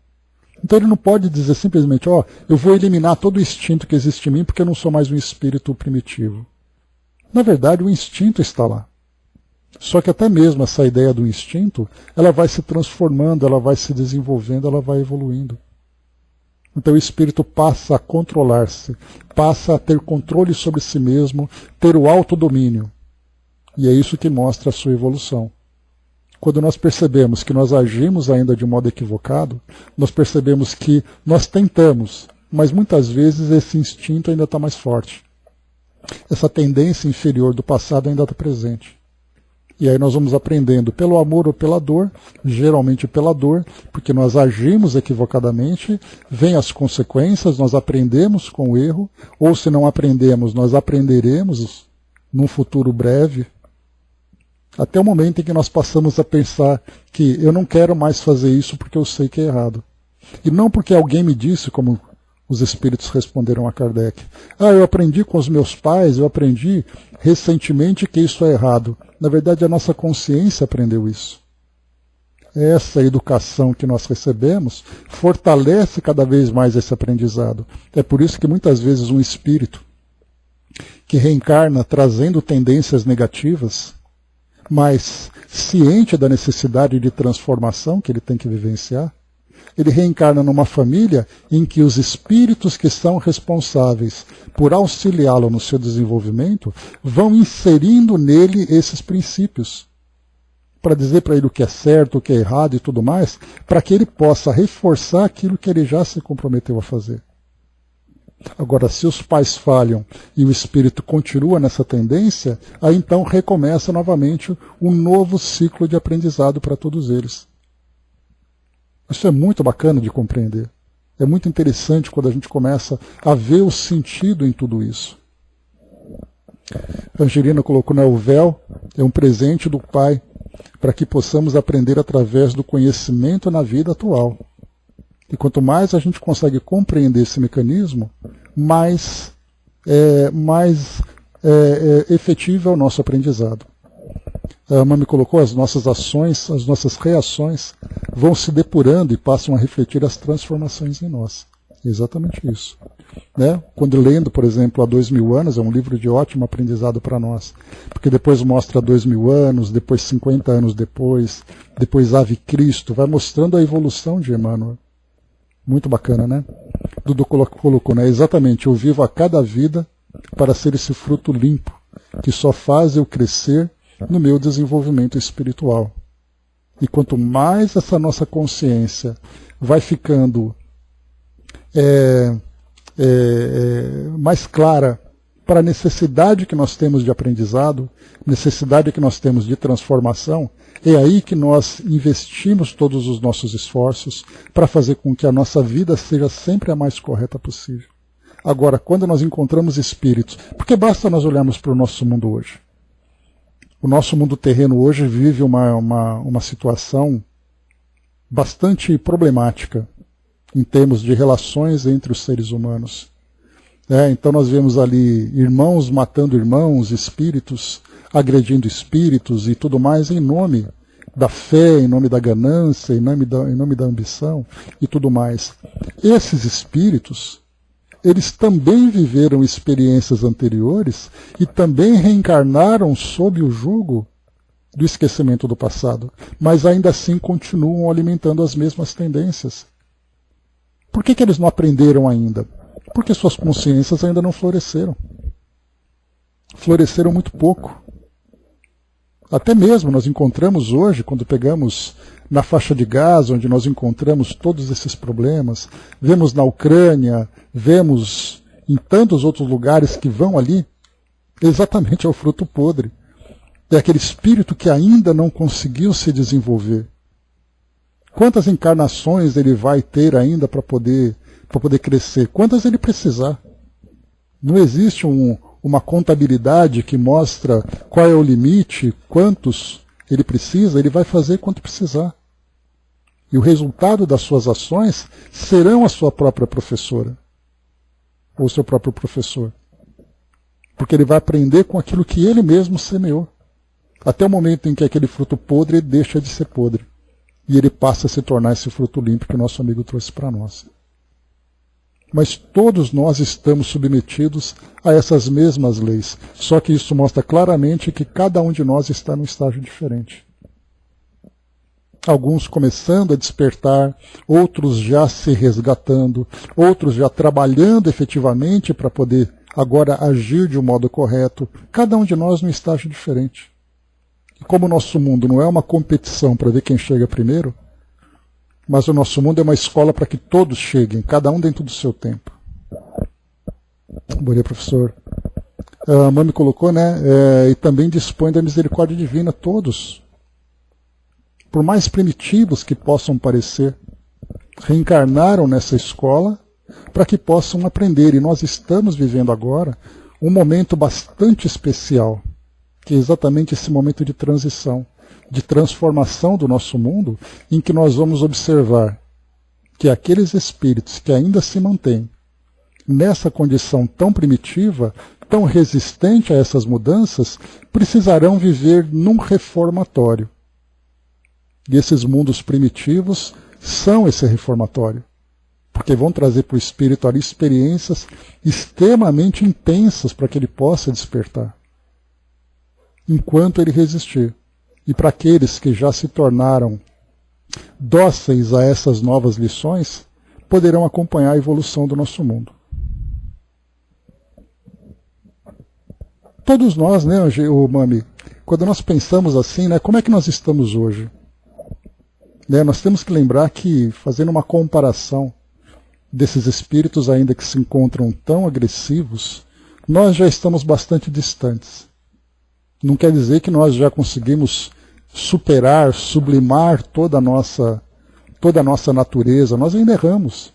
Speaker 1: Então ele não pode dizer simplesmente, eu vou eliminar todo o instinto que existe em mim porque eu não sou mais um espírito primitivo. Na verdade, o instinto está lá. Só que até mesmo essa ideia do instinto, ela vai se transformando, ela vai se desenvolvendo, ela vai evoluindo. Então o espírito passa a controlar-se, passa a ter controle sobre si mesmo, ter o autodomínio. E é isso que mostra a sua evolução. Quando nós percebemos que nós agimos ainda de modo equivocado, nós percebemos que nós tentamos, mas muitas vezes esse instinto ainda está mais forte. Essa tendência inferior do passado ainda está presente. E aí nós vamos aprendendo pelo amor ou pela dor, geralmente pela dor, porque nós agimos equivocadamente, vêm as consequências, nós aprendemos com o erro, ou se não aprendemos, nós aprenderemos num futuro breve, até o momento em que nós passamos a pensar que eu não quero mais fazer isso porque eu sei que é errado. E não porque alguém me disse, como os espíritos responderam a Kardec. Eu aprendi com os meus pais, eu aprendi recentemente que isso é errado. Na verdade, a nossa consciência aprendeu isso. Essa educação que nós recebemos fortalece cada vez mais esse aprendizado. É por isso que muitas vezes um espírito que reencarna trazendo tendências negativas, mas ciente da necessidade de transformação que ele tem que vivenciar, ele reencarna numa família em que os espíritos que são responsáveis por auxiliá-lo no seu desenvolvimento vão inserindo nele esses princípios, para dizer para ele o que é certo, o que é errado e tudo mais, para que ele possa reforçar aquilo que ele já se comprometeu a fazer. Agora, se os pais falham e o espírito continua nessa tendência, aí então recomeça novamente um novo ciclo de aprendizado para todos eles. Isso é muito bacana de compreender. É muito interessante quando a gente começa a ver o sentido em tudo isso. A Angelina colocou, o véu é um presente do Pai para que possamos aprender através do conhecimento na vida atual. E quanto mais a gente consegue compreender esse mecanismo, mais efetivo é o nosso aprendizado. A Ama me colocou, as nossas ações, as nossas reações vão se depurando e passam a refletir as transformações em nós. É exatamente isso. Quando lendo, por exemplo, há 2000 anos, é um livro de ótimo aprendizado para nós, porque depois mostra 2000 anos, depois 50 anos depois Ave Cristo, vai mostrando a evolução de Emmanuel. Muito bacana, né? Dudu colocou, exatamente, eu vivo a cada vida para ser esse fruto limpo, que só faz eu crescer no meu desenvolvimento espiritual. E quanto mais essa nossa consciência vai ficando mais clara para a necessidade que nós temos de aprendizado, necessidade que nós temos de transformação, é aí que nós investimos todos os nossos esforços para fazer com que a nossa vida seja sempre a mais correta possível. Agora, quando nós encontramos espíritos, porque basta nós olharmos para o nosso mundo hoje. O nosso mundo terreno hoje vive uma situação bastante problemática em termos de relações entre os seres humanos. Então nós vemos ali irmãos matando irmãos, espíritos agredindo espíritos e tudo mais em nome da fé, em nome da ganância, em nome da ambição e tudo mais. Esses espíritos, eles também viveram experiências anteriores e também reencarnaram sob o jugo do esquecimento do passado, mas ainda assim continuam alimentando as mesmas tendências. Por que eles não aprenderam ainda? Porque suas consciências ainda não floresceram. Floresceram muito pouco. Até mesmo nós encontramos hoje, quando pegamos na faixa de Gaza, onde nós encontramos todos esses problemas, vemos na Ucrânia, vemos em tantos outros lugares que vão ali, exatamente é o fruto podre. É aquele espírito que ainda não conseguiu se desenvolver. Quantas encarnações ele vai ter ainda para poder crescer? Quantas ele precisar? Não existe uma contabilidade que mostra qual é o limite, quantos ele precisa, ele vai fazer quanto precisar. E o resultado das suas ações serão a sua própria professora, ou o seu próprio professor. Porque ele vai aprender com aquilo que ele mesmo semeou. Até o momento em que aquele fruto podre deixa de ser podre. E ele passa a se tornar esse fruto limpo que o nosso amigo trouxe para nós. Mas todos nós estamos submetidos a essas mesmas leis. Só que isso mostra claramente que cada um de nós está num estágio diferente. Alguns começando a despertar, outros já se resgatando, outros já trabalhando efetivamente para poder agora agir de um modo correto. Cada um de nós num estágio diferente. E como o nosso mundo não é uma competição para ver quem chega primeiro, mas o nosso mundo é uma escola para que todos cheguem, cada um dentro do seu tempo. Bom dia, professor. A Mami colocou, né? E também dispõe da misericórdia divina, todos. Por mais primitivos que possam parecer, reencarnaram nessa escola para que possam aprender. E nós estamos vivendo agora um momento bastante especial, que é exatamente esse momento de transição, de transformação do nosso mundo, em que nós vamos observar que aqueles espíritos que ainda se mantêm nessa condição tão primitiva, tão resistente a essas mudanças, precisarão viver num reformatório. E esses mundos primitivos são esse reformatório, porque vão trazer para o espírito ali experiências extremamente intensas para que ele possa despertar, enquanto ele resistir. E para aqueles que já se tornaram dóceis a essas novas lições, poderão acompanhar a evolução do nosso mundo. Todos nós, né, Mami, quando nós pensamos assim, né, como é que nós estamos hoje? Nós temos que lembrar que, fazendo uma comparação desses espíritos ainda que se encontram tão agressivos, nós já estamos bastante distantes. Não quer dizer que nós já conseguimos superar, sublimar toda a nossa natureza. Nós ainda erramos.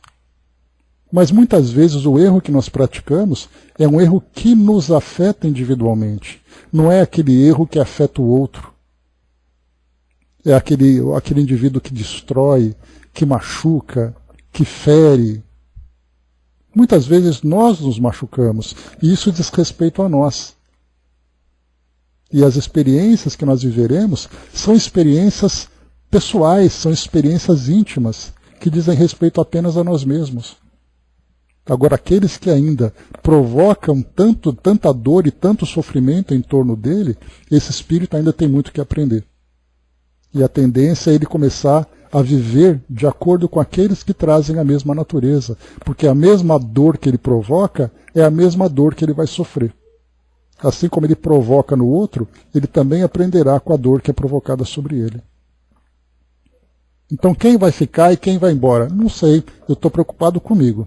Speaker 1: Mas muitas vezes o erro que nós praticamos é um erro que nos afeta individualmente. Não é aquele erro que afeta o outro. É aquele indivíduo que destrói, que machuca, que fere. Muitas vezes nós nos machucamos, e isso diz respeito a nós. E as experiências que nós viveremos são experiências pessoais, são experiências íntimas, que dizem respeito apenas a nós mesmos. Agora, aqueles que ainda provocam tanta dor e tanto sofrimento em torno dele, esse espírito ainda tem muito que aprender. E a tendência é ele começar a viver de acordo com aqueles que trazem a mesma natureza, porque a mesma dor que ele provoca é a mesma dor que ele vai sofrer. Assim como ele provoca no outro, ele também aprenderá com a dor que é provocada sobre ele. Então quem vai ficar e quem vai embora? Não sei, eu estou preocupado comigo.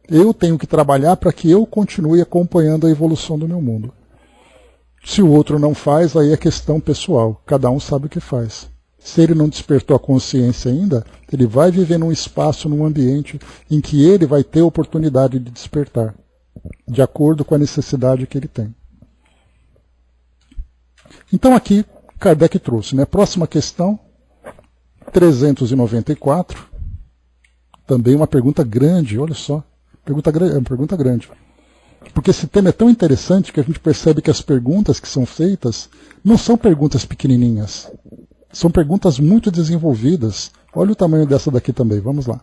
Speaker 1: Eu tenho que trabalhar para que eu continue acompanhando a evolução do meu mundo. Se o outro não faz, aí é questão pessoal, cada um sabe o que faz. Se ele não despertou a consciência ainda, ele vai viver num espaço, num ambiente em que ele vai ter oportunidade de despertar, de acordo com a necessidade que ele tem. Então aqui, Kardec trouxe, né? Próxima questão, 394, também uma pergunta grande, olha só, pergunta grande. Porque esse tema é tão interessante que a gente percebe que as perguntas que são feitas não são perguntas pequenininhas. São perguntas muito desenvolvidas. Olha o tamanho dessa daqui também, vamos lá.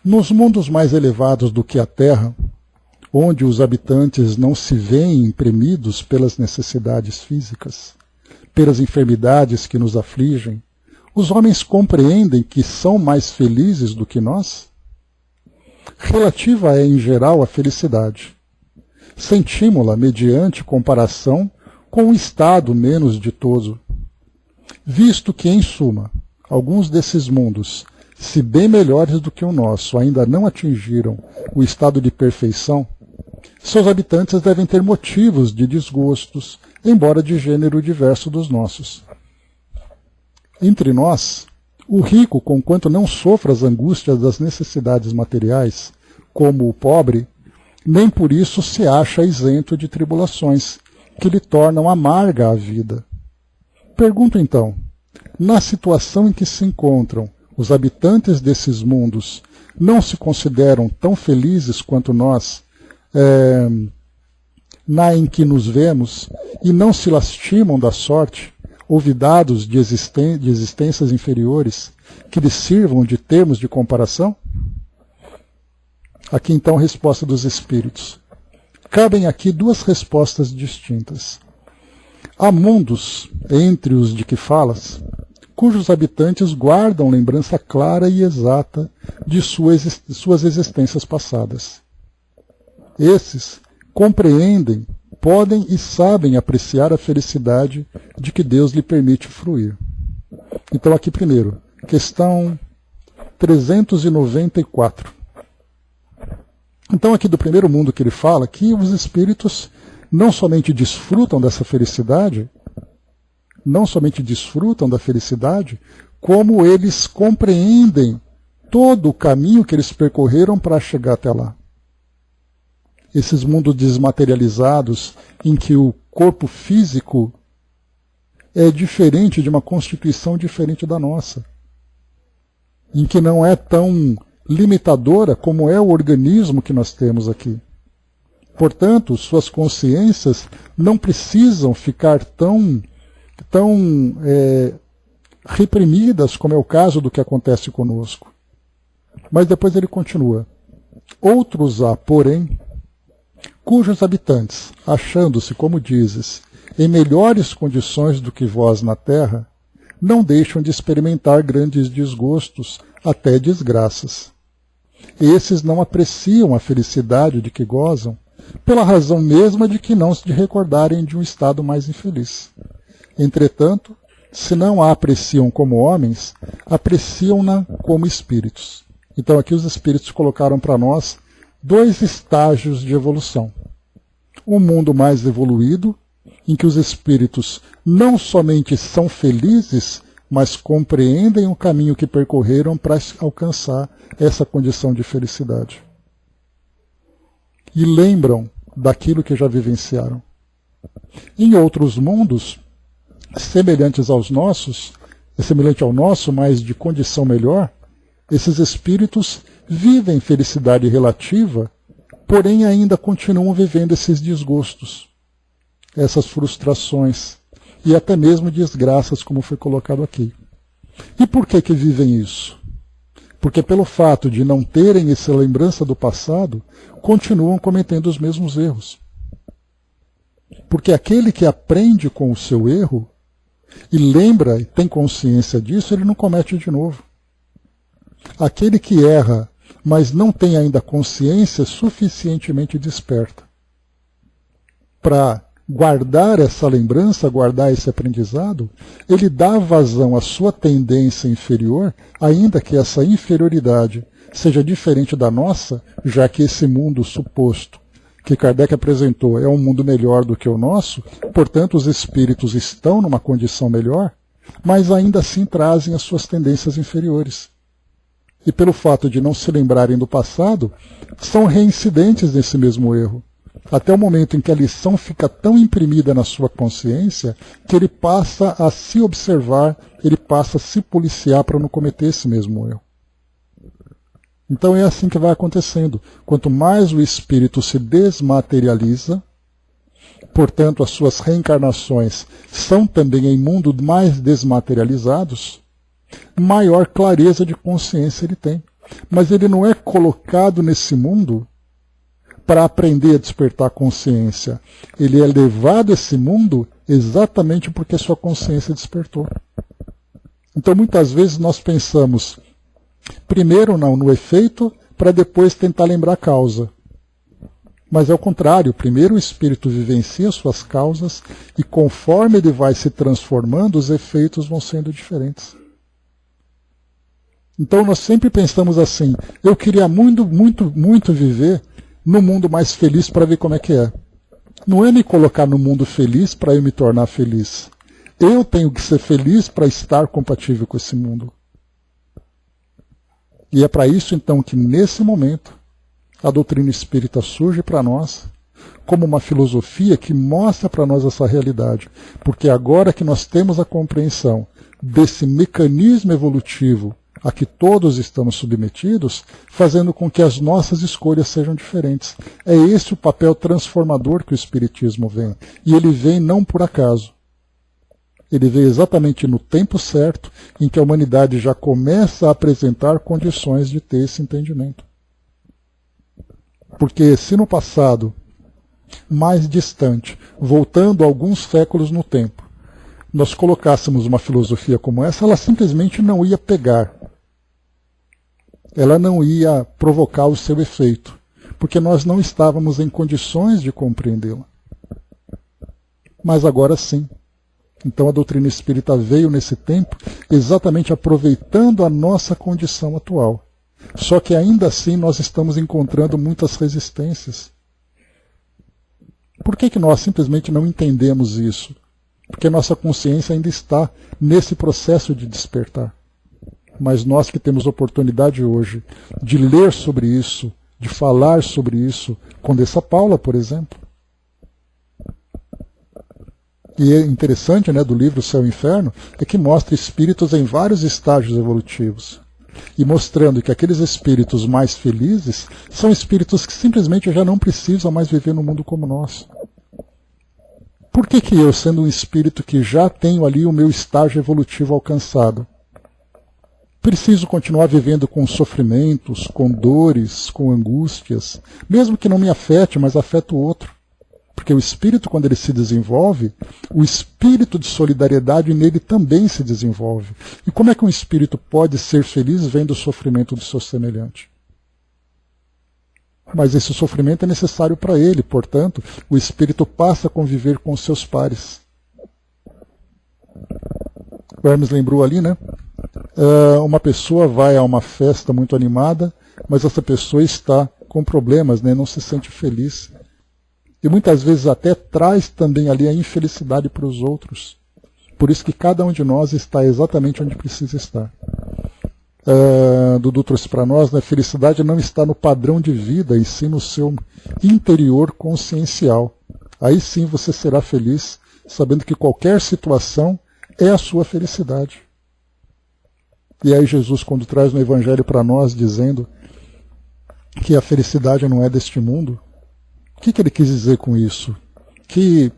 Speaker 1: Nos mundos mais elevados do que a Terra, onde os habitantes não se veem imprimidos pelas necessidades físicas, pelas enfermidades que nos afligem, os homens compreendem que são mais felizes do que nós? Relativa é, em geral, a felicidade. Sentimos-la mediante comparação com um estado menos ditoso. Visto que, em suma, alguns desses mundos, se bem melhores do que o nosso, ainda não atingiram o estado de perfeição, seus habitantes devem ter motivos de desgostos, embora de gênero diverso dos nossos. Entre nós, o rico, conquanto não sofra as angústias das necessidades materiais, como o pobre, nem por isso se acha isento de tribulações, que lhe tornam amarga a vida. Pergunto então, na situação em que se encontram os habitantes desses mundos, não se consideram tão felizes quanto nós, na em que nos vemos, e não se lastimam da sorte, olvidados de existências inferiores, que lhes sirvam de termos de comparação? Aqui então a resposta dos espíritos. Cabem aqui duas respostas distintas. Há mundos, entre os de que falas, cujos habitantes guardam lembrança clara e exata de suas existências passadas. Esses compreendem, podem e sabem apreciar a felicidade de que Deus lhe permite fruir. Então aqui primeiro, questão 394. Então aqui do primeiro mundo que ele fala, que os espíritos não somente desfrutam dessa felicidade, como eles compreendem todo o caminho que eles percorreram para chegar até lá. Esses mundos desmaterializados, em que o corpo físico é diferente, de uma constituição diferente da nossa, em que não é tão limitadora como é o organismo que nós temos aqui. Portanto, suas consciências não precisam ficar tão reprimidas, como é o caso do que acontece conosco. Mas depois ele continua. Outros há, porém, cujos habitantes, achando-se, como dizes, em melhores condições do que vós na terra, não deixam de experimentar grandes desgostos, até desgraças. Esses não apreciam a felicidade de que gozam, pela razão mesma de que não se recordarem de um estado mais infeliz. Entretanto, se não a apreciam como homens, apreciam-na como espíritos. Então aqui os espíritos colocaram para nós dois estágios de evolução. Um mundo mais evoluído, em que os espíritos não somente são felizes, mas compreendem o caminho que percorreram para alcançar essa condição de felicidade. E lembram daquilo que já vivenciaram. Em outros mundos, semelhantes aos nossos, semelhante ao nosso, mas de condição melhor, esses espíritos vivem felicidade relativa, porém ainda continuam vivendo esses desgostos, essas frustrações e até mesmo desgraças, como foi colocado aqui. E por que vivem isso? Porque pelo fato de não terem essa lembrança do passado, continuam cometendo os mesmos erros. Porque aquele que aprende com o seu erro, e lembra e tem consciência disso, ele não comete de novo. Aquele que erra, mas não tem ainda consciência suficientemente desperta para guardar essa lembrança, guardar esse aprendizado, ele dá vazão à sua tendência inferior, ainda que essa inferioridade seja diferente da nossa, já que esse mundo suposto que Kardec apresentou é um mundo melhor do que o nosso, portanto os espíritos estão numa condição melhor, mas ainda assim trazem as suas tendências inferiores. E pelo fato de não se lembrarem do passado, são reincidentes nesse mesmo erro. Até o momento em que a lição fica tão imprimida na sua consciência que ele passa a se observar, ele passa a se policiar para não cometer esse mesmo erro. Então é assim que vai acontecendo. Quanto mais o espírito se desmaterializa, portanto as suas reencarnações são também em mundos mais desmaterializados, maior clareza de consciência ele tem. Mas ele não é colocado nesse mundo para aprender a despertar consciência. Ele é levado a esse mundo exatamente porque sua consciência despertou. Então muitas vezes nós pensamos primeiro no efeito para depois tentar lembrar a causa. Mas é o contrário, primeiro o espírito vivencia suas causas e conforme ele vai se transformando, os efeitos vão sendo diferentes. Então nós sempre pensamos assim, eu queria muito, muito, muito viver no mundo mais feliz para ver como é que é. Não é me colocar no mundo feliz para eu me tornar feliz. Eu tenho que ser feliz para estar compatível com esse mundo. E é para isso então que nesse momento a doutrina espírita surge para nós como uma filosofia que mostra para nós essa realidade. Porque agora que nós temos a compreensão desse mecanismo evolutivo a que todos estamos submetidos, fazendo com que as nossas escolhas sejam diferentes. É esse o papel transformador que o Espiritismo vem. E ele vem não por acaso. Ele vem exatamente no tempo certo, em que a humanidade já começa a apresentar condições de ter esse entendimento. Porque se no passado, mais distante, voltando alguns séculos no tempo, nós colocássemos uma filosofia como essa, ela simplesmente não ia pegar. Ela não ia provocar o seu efeito, porque nós não estávamos em condições de compreendê-la. Mas agora sim. Então a doutrina espírita veio nesse tempo exatamente aproveitando a nossa condição atual. Só que ainda assim nós estamos encontrando muitas resistências. Por que nós simplesmente não entendemos isso? Porque nossa consciência ainda está nesse processo de despertar. Mas nós que temos oportunidade hoje de ler sobre isso, de falar sobre isso, Condessa Paula, por exemplo. E é interessante, né, do livro Céu e Inferno, é que mostra espíritos em vários estágios evolutivos. E mostrando que aqueles espíritos mais felizes são espíritos que simplesmente já não precisam mais viver no mundo como nós. Por que eu, sendo um espírito que já tenho ali o meu estágio evolutivo alcançado, preciso continuar vivendo com sofrimentos, com dores, com angústias, mesmo que não me afete, mas afeta o outro? Porque o espírito, quando ele se desenvolve, o espírito de solidariedade nele também se desenvolve. E como é que um espírito pode ser feliz vendo o sofrimento do seu semelhante? Mas esse sofrimento é necessário para ele, portanto, o espírito passa a conviver com os seus pares. O Hermes lembrou ali, né? Uma pessoa vai a uma festa muito animada, mas essa pessoa está com problemas, né? Não se sente feliz. E muitas vezes até traz também ali a infelicidade para os outros. Por isso que cada um de nós está exatamente onde precisa estar. Dudu trouxe para nós, né, a felicidade não está no padrão de vida, e sim no seu interior consciencial. Aí sim você será feliz, sabendo que qualquer situação é a sua felicidade. E aí Jesus, quando traz no Evangelho para nós, dizendo que a felicidade não é deste mundo, o que ele quis dizer com isso? Que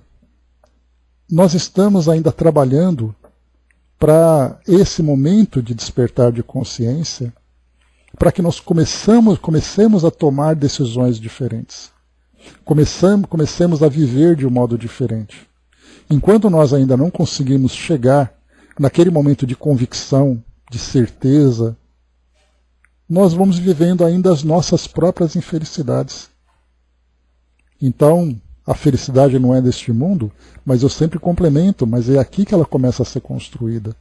Speaker 1: nós estamos ainda trabalhando para esse momento de despertar de consciência, para que nós comecemos a tomar decisões diferentes. Comecemos a viver de um modo diferente. Enquanto nós ainda não conseguimos chegar naquele momento de convicção, de certeza, nós vamos vivendo ainda as nossas próprias infelicidades. Então, a felicidade não é deste mundo, mas eu sempre complemento, mas é aqui que ela começa a ser construída.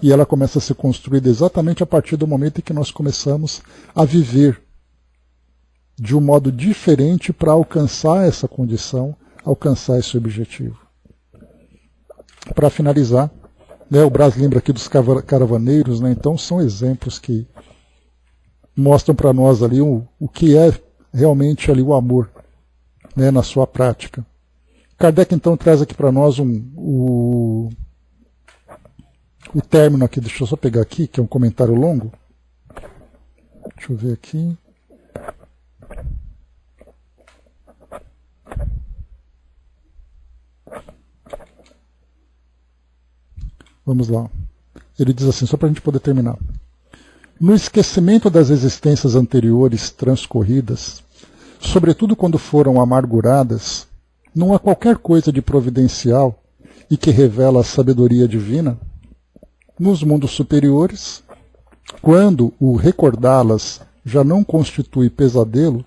Speaker 1: E ela começa a ser construída exatamente a partir do momento em que nós começamos a viver de um modo diferente para alcançar essa condição, alcançar esse objetivo. Para finalizar, né, o Brás lembra aqui dos caravaneiros, né, então são exemplos que mostram para nós ali o que é realmente ali o amor, né, na sua prática. Kardec então traz aqui para nós o término aqui, deixa eu só pegar aqui, que é um comentário longo. Deixa eu ver aqui. Vamos lá. Ele diz assim, só para a gente poder terminar. No esquecimento das existências anteriores transcorridas, sobretudo quando foram amarguradas, não há qualquer coisa de providencial e que revela a sabedoria divina. Nos mundos superiores, quando o recordá-las já não constitui pesadelo,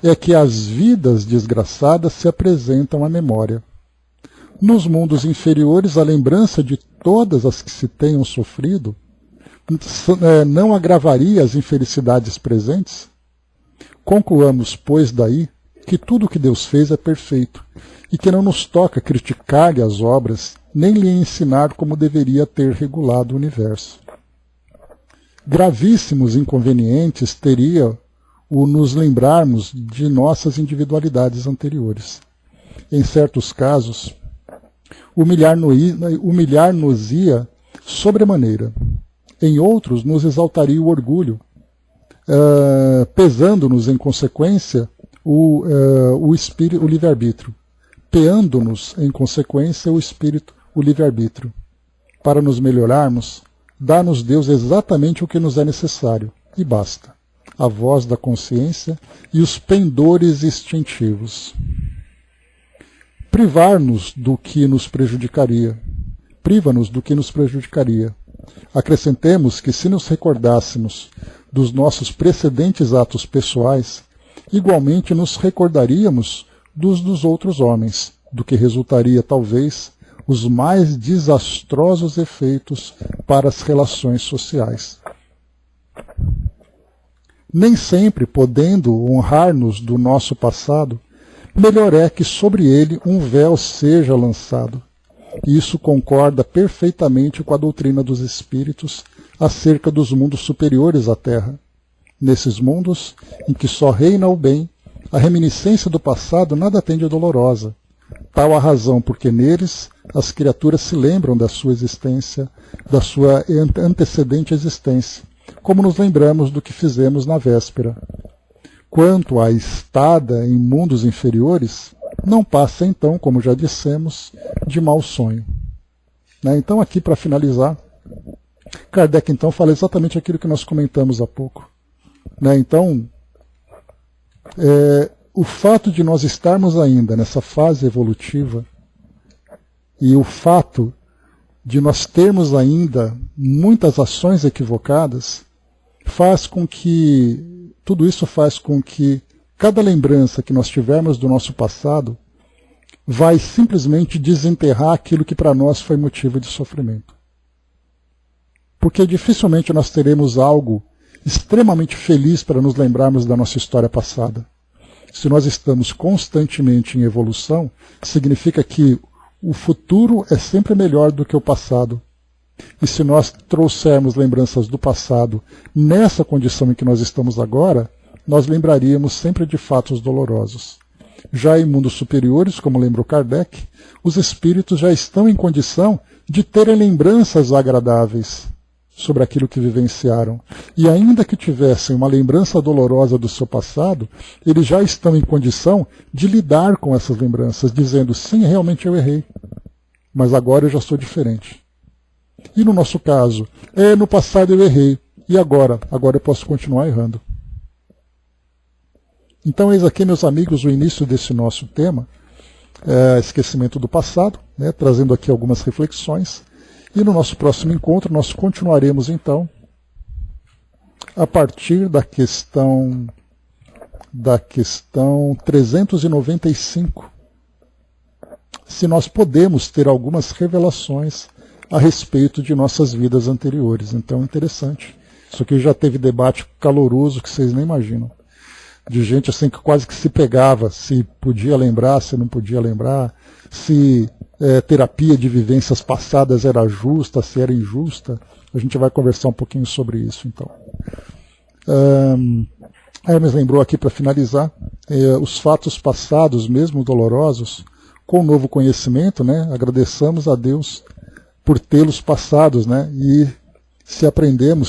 Speaker 1: é que as vidas desgraçadas se apresentam à memória. Nos mundos inferiores, a lembrança de todas as que se tenham sofrido não agravaria as infelicidades presentes? Concluamos, pois, daí que tudo o que Deus fez é perfeito e que não nos toca criticar-lhe as obras, nem lhe ensinar como deveria ter regulado o universo. Gravíssimos inconvenientes teria o nos lembrarmos de nossas individualidades anteriores. Em certos casos, humilhar-nos-ia sobremaneira. Em outros, nos exaltaria o orgulho, pesando-nos, em consequência, o livre-arbítrio. Peando-nos, em consequência, o livre-arbítrio. Para nos melhorarmos, dá-nos Deus exatamente o que nos é necessário, e basta. A voz da consciência e os pendores instintivos. Priva-nos do que nos prejudicaria. Acrescentemos que se nos recordássemos dos nossos precedentes atos pessoais, igualmente nos recordaríamos dos outros homens, do que resultaria, talvez, os mais desastrosos efeitos para as relações sociais. Nem sempre, podendo honrar-nos do nosso passado, melhor é que sobre ele um véu seja lançado. Isso concorda perfeitamente com a doutrina dos espíritos acerca dos mundos superiores à Terra. Nesses mundos, em que só reina o bem, a reminiscência do passado nada tem de dolorosa. Tal a razão porque neles as criaturas se lembram da sua existência, da sua antecedente existência, como nos lembramos do que fizemos na véspera. Quanto à estada em mundos inferiores, não passa então, como já dissemos, de mau sonho. Então aqui para finalizar, Kardec então fala exatamente aquilo que nós comentamos há pouco. Então, o fato de nós estarmos ainda nessa fase evolutiva e o fato de nós termos ainda muitas ações equivocadas, tudo isso faz com que cada lembrança que nós tivermos do nosso passado vai simplesmente desenterrar aquilo que para nós foi motivo de sofrimento. Porque dificilmente nós teremos algo extremamente feliz para nos lembrarmos da nossa história passada. Se nós estamos constantemente em evolução, significa que o futuro é sempre melhor do que o passado. E se nós trouxermos lembranças do passado nessa condição em que nós estamos agora, nós lembraríamos sempre de fatos dolorosos. Já em mundos superiores, como lembrou Kardec, os espíritos já estão em condição de terem lembranças agradáveis sobre aquilo que vivenciaram. E ainda que tivessem uma lembrança dolorosa do seu passado, eles já estão em condição de lidar com essas lembranças, dizendo, sim, realmente eu errei, mas agora eu já sou diferente. E no nosso caso, no passado eu errei, e agora? Agora eu posso continuar errando. Então eis aqui, meus amigos, o início desse nosso tema, esquecimento do passado, trazendo aqui algumas reflexões. E no nosso próximo encontro nós continuaremos então a partir da questão 395, se nós podemos ter algumas revelações a respeito de nossas vidas anteriores. Então, interessante. Isso aqui já teve debate caloroso que vocês nem imaginam. De gente assim que quase que se pegava, se podia lembrar, se não podia lembrar, se terapia de vivências passadas era justa, se era injusta. A gente vai conversar um pouquinho sobre isso, então. Hermes lembrou aqui para finalizar, os fatos passados, mesmo dolorosos, com novo conhecimento, agradeçamos a Deus por tê-los passados, e se aprendemos